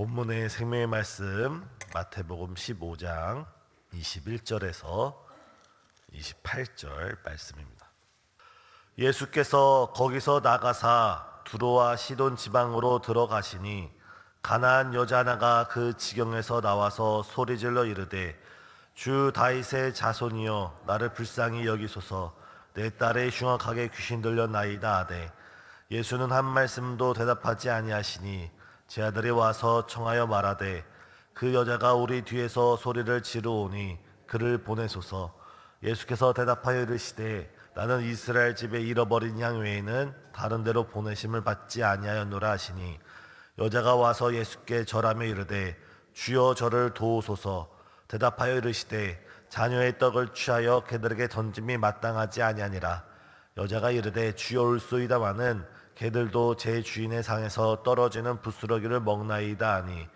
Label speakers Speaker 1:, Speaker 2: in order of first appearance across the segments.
Speaker 1: 본문의 생명의 말씀 마태복음 15장 21절에서 28절 말씀입니다. 예수께서 거기서 나가사 두로와 시돈 지방으로 들어가시니 가나안 여자 하나가 그 지경에서 나와서 소리질러 이르되 주 다윗의 자손이여 나를 불쌍히 여기소서 내 딸의 흉악하게 귀신 들렸나이다 하되 예수는 한 말씀도 대답하지 아니하시니 제 아들이 와서 청하여 말하되 그 여자가 우리 뒤에서 소리를 지르오니 그를 보내소서. 예수께서 대답하여 이르시되 나는 이스라엘 집에 잃어버린 양 외에는 다른 데로 보내심을 받지 아니하였노라 하시니 여자가 와서 예수께 절하며 이르되 주여 저를 도우소서. 대답하여 이르시되 자녀의 떡을 취하여 개들에게 던짐이 마땅하지 아니하니라. 여자가 이르되 주여 올소이다마는 개들도 제 주인의 상에서 떨어지는 부스러기를 먹나이다 하니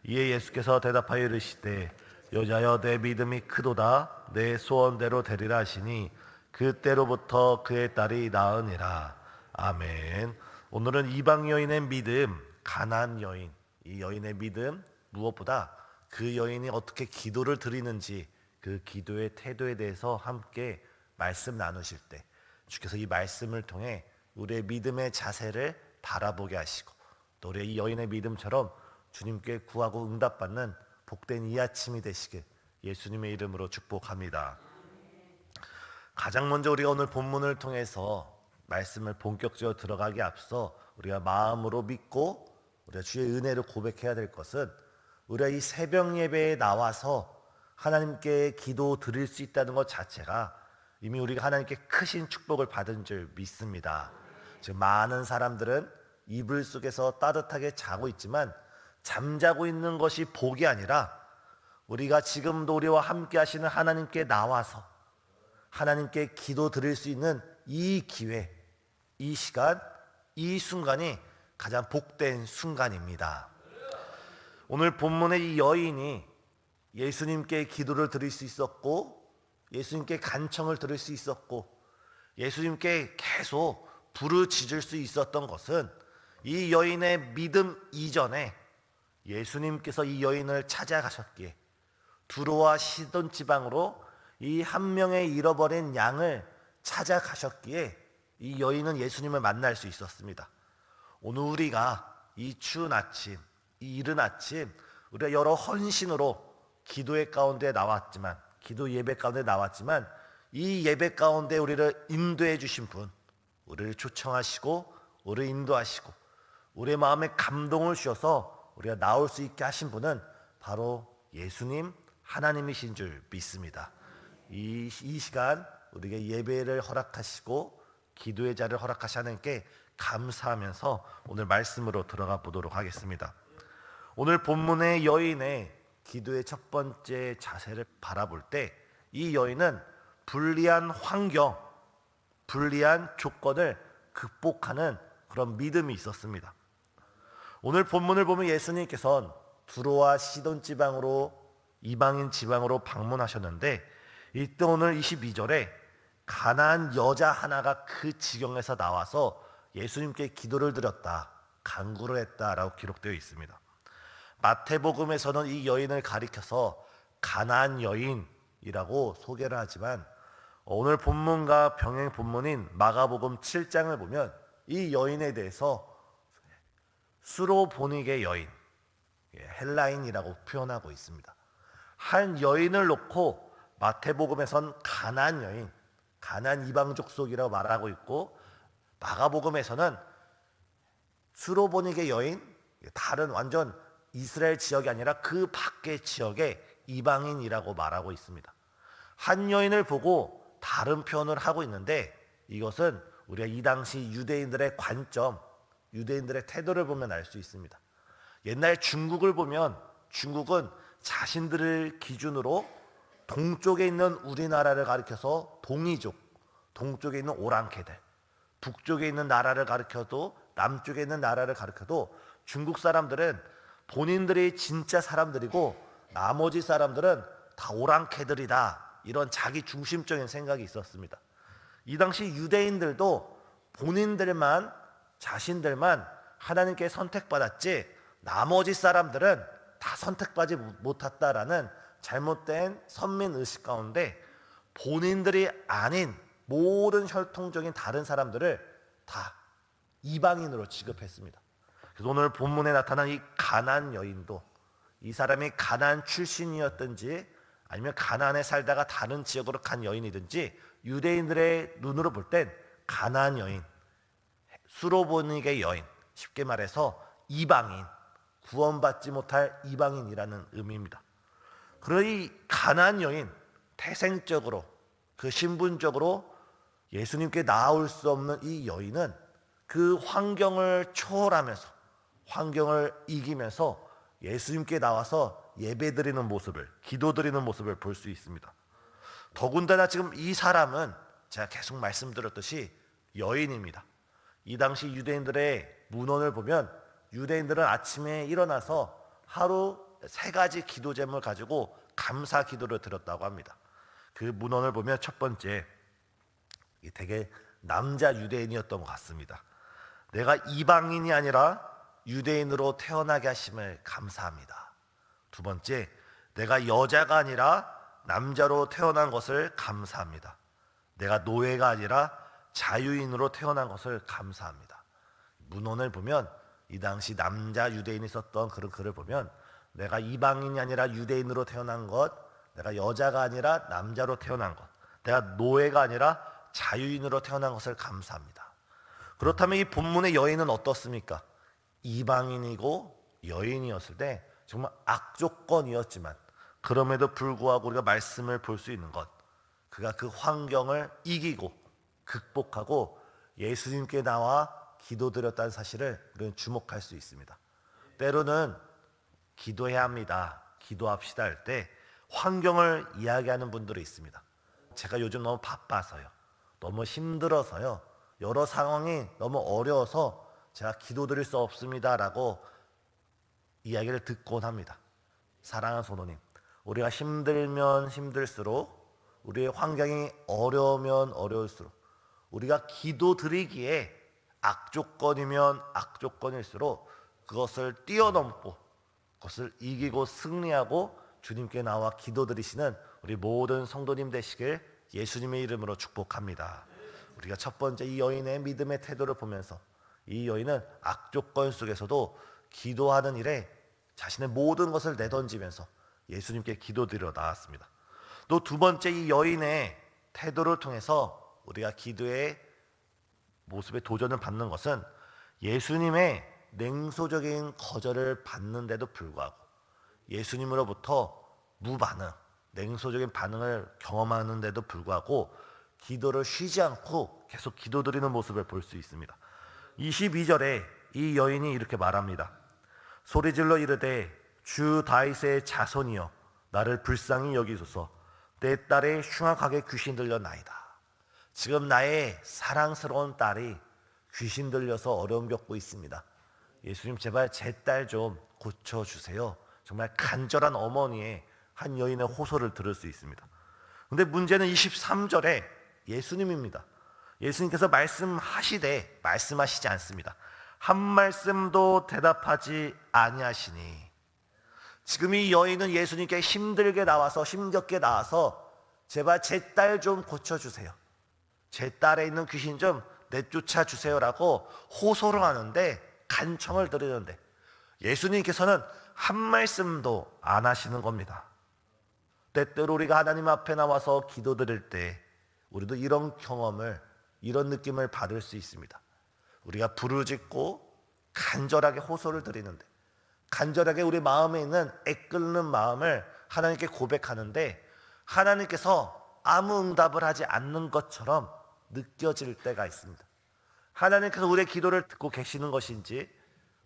Speaker 1: 이에 예수께서 대답하여 이르시되 여자여 내 믿음이 크도다 내 소원대로 되리라 하시니 그때로부터 그의 딸이 나으니라. 아멘. 오늘은 이방 여인의 믿음, 가나안 여인, 이 여인의 믿음, 무엇보다 그 여인이 어떻게 기도를 드리는지 그 기도의 태도에 대해서 함께 말씀 나누실 때 주께서 이 말씀을 통해 우리의 믿음의 자세를 바라보게 하시고 또 우리의 이 여인의 믿음처럼 주님께 구하고 응답받는 복된 이 아침이 되시길 예수님의 이름으로 축복합니다. 가장 먼저 우리가 오늘 본문을 통해서 말씀을 본격적으로 들어가기에 앞서 우리가 마음으로 믿고 우리가 주의 은혜를 고백해야 될 것은 우리가 이 새벽 예배에 나와서 하나님께 기도 드릴 수 있다는 것 자체가 이미 우리가 하나님께 크신 축복을 받은 줄 믿습니다. 지금 많은 사람들은 이불 속에서 따뜻하게 자고 있지만 잠자고 있는 것이 복이 아니라 우리가 지금도 우리와 함께 하시는 하나님께 나와서 하나님께 기도 드릴 수 있는 이 기회, 이 시간, 이 순간이 가장 복된 순간입니다. 오늘 본문의 이 여인이 예수님께 기도를 드릴 수 있었고 예수님께 간청을 들을 수 있었고 예수님께 계속 부르짖을 수 있었던 것은 이 여인의 믿음 이전에 예수님께서 이 여인을 찾아가셨기에 두로와 시돈 지방으로 이 한 명의 잃어버린 양을 찾아가셨기에 이 여인은 예수님을 만날 수 있었습니다. 오늘 우리가 이 추운 아침, 이 이른 아침 우리가 여러 헌신으로 기도의 가운데 나왔지만 기도 예배 가운데 나왔지만 이 예배 가운데 우리를 인도해 주신 분, 우리를 초청하시고 우리를 인도하시고 우리의 마음에 감동을 주셔서 우리가 나올 수 있게 하신 분은 바로 예수님 하나님이신 줄 믿습니다. 이 시간 우리에게 예배를 허락하시고 기도의 자리를 허락하시 하나님께 감사하면서 오늘 말씀으로 들어가 보도록 하겠습니다. 오늘 본문의 여인의 기도의 첫 번째 자세를 바라볼 때 이 여인은 불리한 환경, 불리한 조건을 극복하는 그런 믿음이 있었습니다. 오늘 본문을 보면 예수님께서는 두로와 시돈 지방으로 이방인 지방으로 방문하셨는데 이때 오늘 22절에 가나안 여자 하나가 그 지경에서 나와서 예수님께 기도를 드렸다, 간구를 했다라고 기록되어 있습니다. 마태복음에서는 이 여인을 가리켜서 가나안 여인이라고 소개를 하지만 오늘 본문과 병행 본문인 마가복음 7장을 보면 이 여인에 대해서 수로보니게 여인, 헬라인이라고 표현하고 있습니다. 한 여인을 놓고 마태복음에선 가나안 여인, 가나안 이방족 속이라고 말하고 있고 마가복음에서는 수로보니게 여인, 다른 완전 이스라엘 지역이 아니라 그 밖의 지역의 이방인이라고 말하고 있습니다. 한 여인을 보고 다른 표현을 하고 있는데 이것은 우리가 이 당시 유대인들의 관점, 유대인들의 태도를 보면 알 수 있습니다. 옛날 중국을 보면 중국은 자신들을 기준으로 동쪽에 있는 우리나라를 가리켜서 동이족, 동쪽에 있는 오랑캐들, 북쪽에 있는 나라를 가리켜도 남쪽에 있는 나라를 가리켜도 중국 사람들은 본인들이 진짜 사람들이고 나머지 사람들은 다 오랑캐들이다, 이런 자기 중심적인 생각이 있었습니다. 이 당시 유대인들도 본인들만, 자신들만 하나님께 선택받았지 나머지 사람들은 다 선택받지 못했다라는 잘못된 선민 의식 가운데 본인들이 아닌 모든 혈통적인 다른 사람들을 다 이방인으로 취급했습니다. 그래서 오늘 본문에 나타난 이 가나안 여인도 이 사람이 가나안 출신이었든지 아니면 가나안에 살다가 다른 지역으로 간 여인이든지 유대인들의 눈으로 볼 땐 가나안 여인, 수로보닉의 여인, 쉽게 말해서 이방인, 구원받지 못할 이방인이라는 의미입니다. 그러나 이 가나안 여인, 태생적으로 그 신분적으로 예수님께 나아올 수 없는 이 여인은 그 환경을 초월하면서 환경을 이기면서 예수님께 나와서 예배드리는 모습을, 기도드리는 모습을 볼 수 있습니다. 더군다나 지금 이 사람은 제가 계속 말씀드렸듯이 여인입니다. 이 당시 유대인들의 문헌을 보면 유대인들은 아침에 일어나서 하루 3가지 기도 제목을 가지고 감사 기도를 드렸다고 합니다. 그 문헌을 보면 첫 번째, 되게 남자 유대인이었던 것 같습니다. 내가 이방인이 아니라 유대인으로 태어나게 하심을 감사합니다. 두 번째, 내가 여자가 아니라 남자로 태어난 것을 감사합니다. 내가 노예가 아니라 자유인으로 태어난 것을 감사합니다. 문헌을 보면 이 당시 남자 유대인이 썼던 그런 글을 보면 내가 이방인이 아니라 유대인으로 태어난 것, 내가 여자가 아니라 남자로 태어난 것, 내가 노예가 아니라 자유인으로 태어난 것을 감사합니다. 그렇다면 이 본문의 여인은 어떻습니까? 이방인이고 여인이었을 때 정말 악조건이었지만 그럼에도 불구하고 우리가 말씀을 볼 수 있는 것, 그가 그 환경을 이기고 극복하고 예수님께 나와 기도드렸다는 사실을 우리는 주목할 수 있습니다. 때로는 기도해야 합니다, 기도합시다 할 때 환경을 이야기하는 분들이 있습니다. 제가 요즘 너무 바빠서요, 너무 힘들어서요, 여러 상황이 너무 어려워서 제가 기도드릴 수 없습니다라고 이야기를 듣곤 합니다. 사랑하는 성도님, 우리가 힘들면 힘들수록, 우리의 환경이 어려우면 어려울수록 우리가 기도드리기에 악조건이면 악조건일수록 그것을 뛰어넘고 그것을 이기고 승리하고 주님께 나와 기도드리시는 우리 모든 성도님 되시길 예수님의 이름으로 축복합니다. 우리가 첫 번째 이 여인의 믿음의 태도를 보면서 이 여인은 악조건 속에서도 기도하는 일에 자신의 모든 것을 내던지면서 예수님께 기도드리러 나왔습니다. 또 두 번째 이 여인의 태도를 통해서 우리가 기도의 모습에 도전을 받는 것은 예수님의 냉소적인 거절을 받는데도 불구하고 예수님으로부터 무반응, 냉소적인 반응을 경험하는데도 불구하고 기도를 쉬지 않고 계속 기도드리는 모습을 볼 수 있습니다. 22절에 이 여인이 이렇게 말합니다. 소리질러 이르되 주 다윗의 자손이여 나를 불쌍히 여기소서, 내 딸의 흉악하게 귀신 들렸나이다. 지금 나의 사랑스러운 딸이 귀신 들려서 어려움 겪고 있습니다. 예수님 제발 제 딸 좀 고쳐주세요. 정말 간절한 어머니의 한 여인의 호소를 들을 수 있습니다. 근데 문제는 23절에 예수님입니다. 예수님께서 말씀하시지 않습니다. 한 말씀도 대답하지 아니하시니. 지금 이 여인은 예수님께 힘들게 나와서, 힘겹게 나와서 제발 제 딸 좀 고쳐주세요, 제 딸에 있는 귀신 좀 내쫓아 주세요라고 호소를 하는데, 간청을 드리는데 예수님께서는 한 말씀도 안 하시는 겁니다. 때때로 우리가 하나님 앞에 나와서 기도드릴 때 우리도 이런 경험을, 이런 느낌을 받을 수 있습니다. 우리가 부르짖고 간절하게 호소를 드리는데, 간절하게 우리 마음에 있는 애끓는 마음을 하나님께 고백하는데 하나님께서 아무 응답을 하지 않는 것처럼 느껴질 때가 있습니다. 하나님께서 우리의 기도를 듣고 계시는 것인지,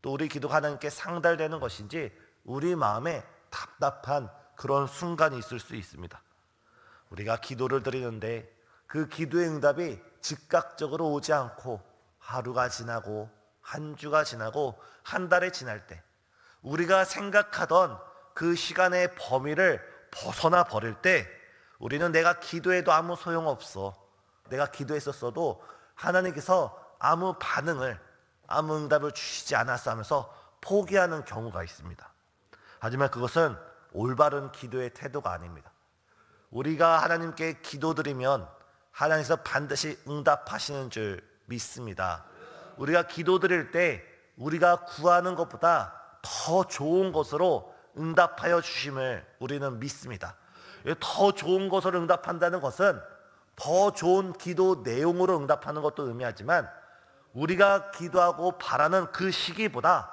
Speaker 1: 또 우리 기도가 하나님께 상달되는 것인지 우리 마음에 답답한 그런 순간이 있을 수 있습니다. 우리가 기도를 드리는데 그 기도의 응답이 즉각적으로 오지 않고 하루가 지나고 한 주가 지나고 한 달이 지날 때, 우리가 생각하던 그 시간의 범위를 벗어나 버릴 때 우리는 내가 기도해도 아무 소용없어, 내가 기도했었어도 하나님께서 아무 반응을, 아무 응답을 주시지 않았어 하면서 포기하는 경우가 있습니다. 하지만 그것은 올바른 기도의 태도가 아닙니다. 우리가 하나님께 기도드리면 하나님께서 반드시 응답하시는 줄 믿습니다. 우리가 기도드릴 때 우리가 구하는 것보다 더 좋은 것으로 응답하여 주심을 우리는 믿습니다. 더 좋은 것으로 응답한다는 것은 더 좋은 기도 내용으로 응답하는 것도 의미하지만 우리가 기도하고 바라는 그 시기보다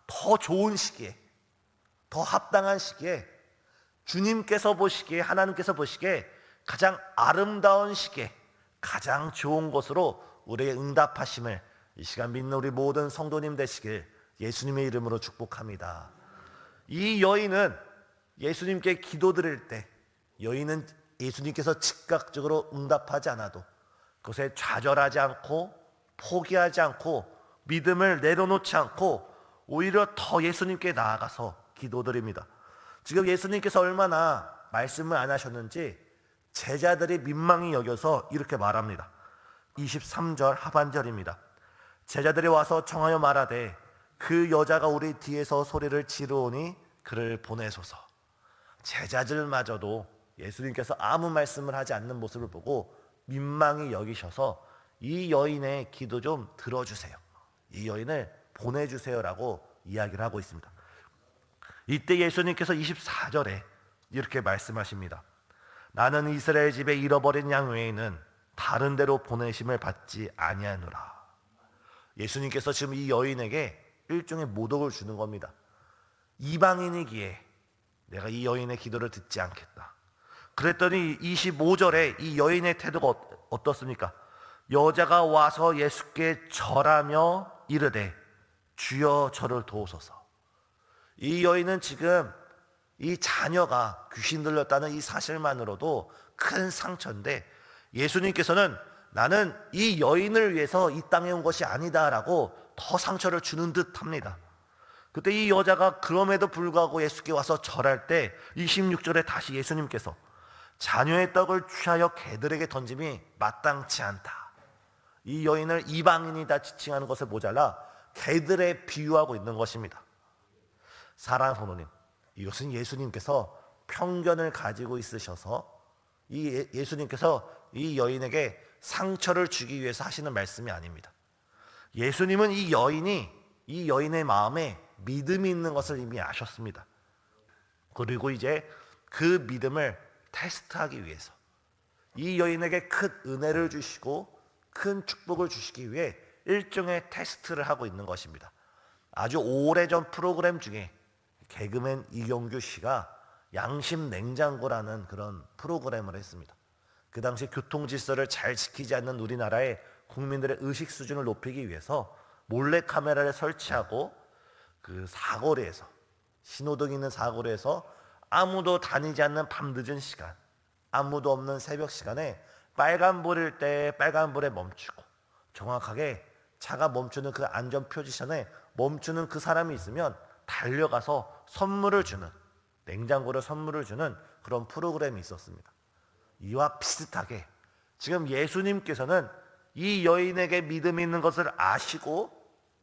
Speaker 1: 더 좋은 시기에, 더 합당한 시기에, 주님께서 보시기에, 하나님께서 보시기에 가장 아름다운 시기에 가장 좋은 것으로 우리에게 응답하심을 이 시간 믿는 우리 모든 성도님 되시길 예수님의 이름으로 축복합니다. 이 여인은 예수님께 기도드릴 때 여인은 예수님께서 즉각적으로 응답하지 않아도 그것에 좌절하지 않고 포기하지 않고 믿음을 내려놓지 않고 오히려 더 예수님께 나아가서 기도드립니다. 지금 예수님께서 얼마나 말씀을 안 하셨는지 제자들이 민망히 여겨서 이렇게 말합니다. 23절 하반절입니다. 제자들이 와서 청하여 말하되 그 여자가 우리 뒤에서 소리를 지르오니 그를 보내소서. 제자들마저도 예수님께서 아무 말씀을 하지 않는 모습을 보고 민망히 여기셔서 이 여인의 기도 좀 들어주세요, 이 여인을 보내주세요라고 이야기를 하고 있습니다. 이때 예수님께서 24절에 이렇게 말씀하십니다. 나는 이스라엘 집에 잃어버린 양 외에는 다른 데로 보내심을 받지 아니하노라. 예수님께서 지금 이 여인에게 일종의 모독을 주는 겁니다. 이방인이기에 내가 이 여인의 기도를 듣지 않겠다. 그랬더니 25절에 이 여인의 태도가 어떻습니까? 여자가 와서 예수께 절하며 이르되 주여 저를 도우소서. 이 여인은 지금 이 자녀가 귀신 들렸다는 이 사실만으로도 큰 상처인데 예수님께서는 나는 이 여인을 위해서 이 땅에 온 것이 아니다라고 더 상처를 주는 듯 합니다. 그때 이 여자가 그럼에도 불구하고 예수께 와서 절할 때 26절에 다시 예수님께서 자녀의 떡을 취하여 개들에게 던짐이 마땅치 않다. 이 여인을 이방인이다 지칭하는 것을 모자라 개들에 비유하고 있는 것입니다. 사랑하는 성도님, 이것은 예수님께서 편견을 가지고 있으셔서 이 예수님께서 이 여인에게 상처를 주기 위해서 하시는 말씀이 아닙니다. 예수님은 이 여인의 마음에 믿음이 있는 것을 이미 아셨습니다. 그리고 이제 그 믿음을 테스트하기 위해서 이 여인에게 큰 은혜를 주시고 큰 축복을 주시기 위해 일종의 테스트를 하고 있는 것입니다. 아주 오래전 프로그램 중에 개그맨 이경규 씨가 양심 냉장고라는 그런 프로그램을 했습니다. 그 당시 교통 질서를 잘 지키지 않는 우리나라의 국민들의 의식 수준을 높이기 위해서 몰래 카메라를 설치하고 그 사거리에서, 신호등 있는 사거리에서 아무도 다니지 않는 밤늦은 시간, 아무도 없는 새벽 시간에 빨간불일 때 빨간불에 멈추고 정확하게 차가 멈추는 그 안전 포지션에 멈추는 그 사람이 있으면 달려가서 선물을 주는, 냉장고를 선물을 주는 그런 프로그램이 있었습니다. 이와 비슷하게 지금 예수님께서는 이 여인에게 믿음이 있는 것을 아시고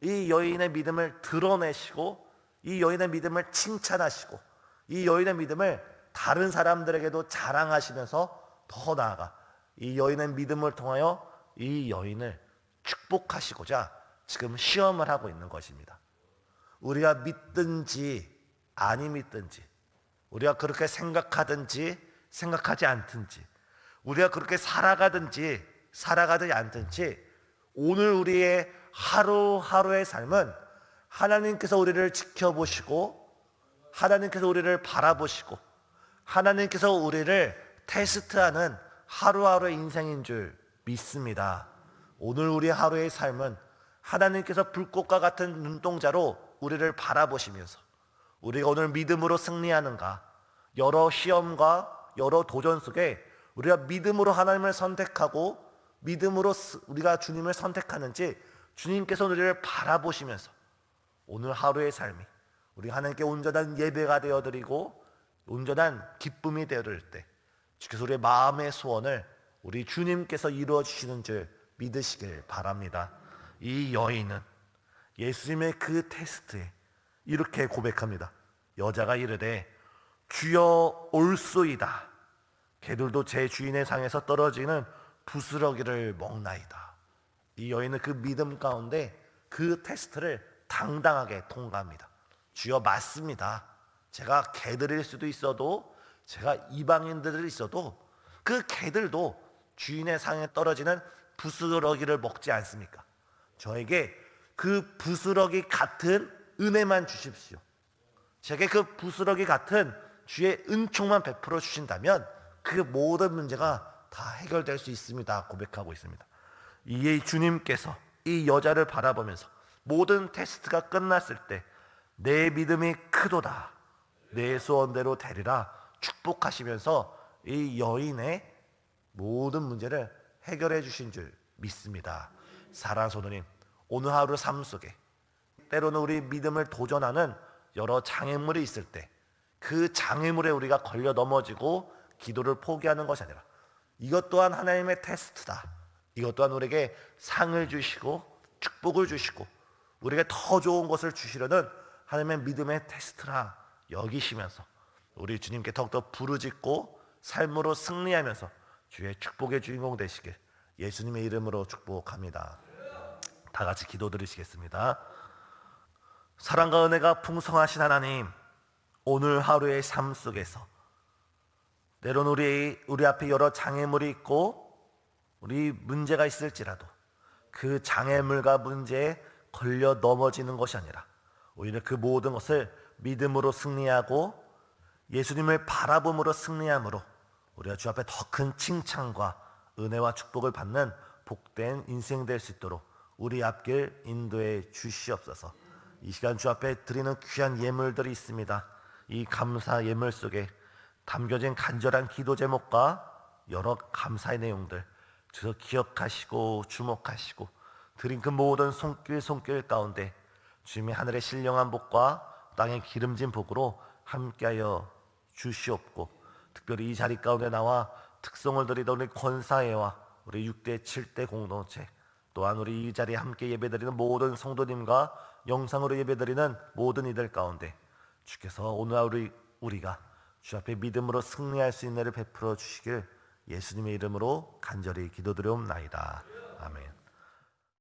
Speaker 1: 이 여인의 믿음을 드러내시고 이 여인의 믿음을 칭찬하시고 이 여인의 믿음을 다른 사람들에게도 자랑하시면서 더 나아가 이 여인의 믿음을 통하여 이 여인을 축복하시고자 지금 시험을 하고 있는 것입니다. 우리가 믿든지 아니 믿든지, 우리가 그렇게 생각하든지 생각하지 않든지, 우리가 그렇게 살아가든지 살아가지 않든지, 오늘 우리의 하루하루의 삶은 하나님께서 우리를 지켜보시고 하나님께서 우리를 바라보시고 하나님께서 우리를 테스트하는 하루하루의 인생인 줄 믿습니다. 오늘 우리 하루의 삶은 하나님께서 불꽃과 같은 눈동자로 우리를 바라보시면서 우리가 오늘 믿음으로 승리하는가, 여러 시험과 여러 도전 속에 우리가 믿음으로 하나님을 선택하고 믿음으로 우리가 주님을 선택하는지 주님께서 우리를 바라보시면서 오늘 하루의 삶이 우리 하나님께 온전한 예배가 되어드리고 온전한 기쁨이 되어드릴 때 주께서 우리의 마음의 소원을 우리 주님께서 이루어 주시는 줄 믿으시길 바랍니다. 이 여인은 예수님의 그 테스트에 이렇게 고백합니다. 여자가 이르되 주여 올소이다. 개들도 제 주인의 상에서 떨어지는 부스러기를 먹나이다. 이 여인은 그 믿음 가운데 그 테스트를 당당하게 통과합니다. 주여 맞습니다. 제가 개들일 수도 있어도, 제가 이방인들일 있어도 그 개들도 주인의 상에 떨어지는 부스러기를 먹지 않습니까? 저에게 그 부스러기 같은 은혜만 주십시오. 제게 그 부스러기 같은 주의 은총만 베풀어 주신다면 그 모든 문제가 다 해결될 수 있습니다. 고백하고 있습니다. 이에 주님께서 이 여자를 바라보면서 모든 테스트가 끝났을 때 내 믿음이 크도다, 내 소원대로 되리라 축복하시면서 이 여인의 모든 문제를 해결해 주신 줄 믿습니다. 사랑하는 성도님, 오늘 하루 삶 속에 때로는 우리 믿음을 도전하는 여러 장애물이 있을 때 그 장애물에 우리가 걸려 넘어지고 기도를 포기하는 것이 아니라 이것 또한 하나님의 테스트다. 이것 또한 우리에게 상을 주시고 축복을 주시고 우리에게 더 좋은 것을 주시려는 하나님의 믿음의 테스트라 여기시면서 우리 주님께 더욱더 부르짖고 삶으로 승리하면서 주의 축복의 주인공 되시길 예수님의 이름으로 축복합니다. 다 같이 기도드리시겠습니다. 사랑과 은혜가 풍성하신 하나님, 오늘 하루의 삶 속에서 때로는 우리 앞에 여러 장애물이 있고 우리 문제가 있을지라도 그 장애물과 문제에 걸려 넘어지는 것이 아니라 오히려 그 모든 것을 믿음으로 승리하고 예수님을 바라봄으로 승리함으로 우리가 주 앞에 더 큰 칭찬과 은혜와 축복을 받는 복된 인생 될 수 있도록 우리 앞길 인도해 주시옵소서. 이 시간 주 앞에 드리는 귀한 예물들이 있습니다. 이 감사 예물 속에 담겨진 간절한 기도 제목과 여러 감사의 내용들 주서 기억하시고 주목하시고 드린 그 모든 손길 가운데 주님의 하늘의 신령한 복과 땅의 기름진 복으로 함께하여 주시옵고 특별히 이 자리 가운데 나와 특성을 드리던 우리 권사회와 우리 6대 7대 공동체 또한 우리 이 자리에 함께 예배드리는 모든 성도님과 영상으로 예배드리는 모든 이들 가운데 주께서 오늘 우리가 주 앞에 믿음으로 승리할 수 있는 은혜를 베풀어 주시길 예수님의 이름으로 간절히 기도드리옵나이다. 아멘.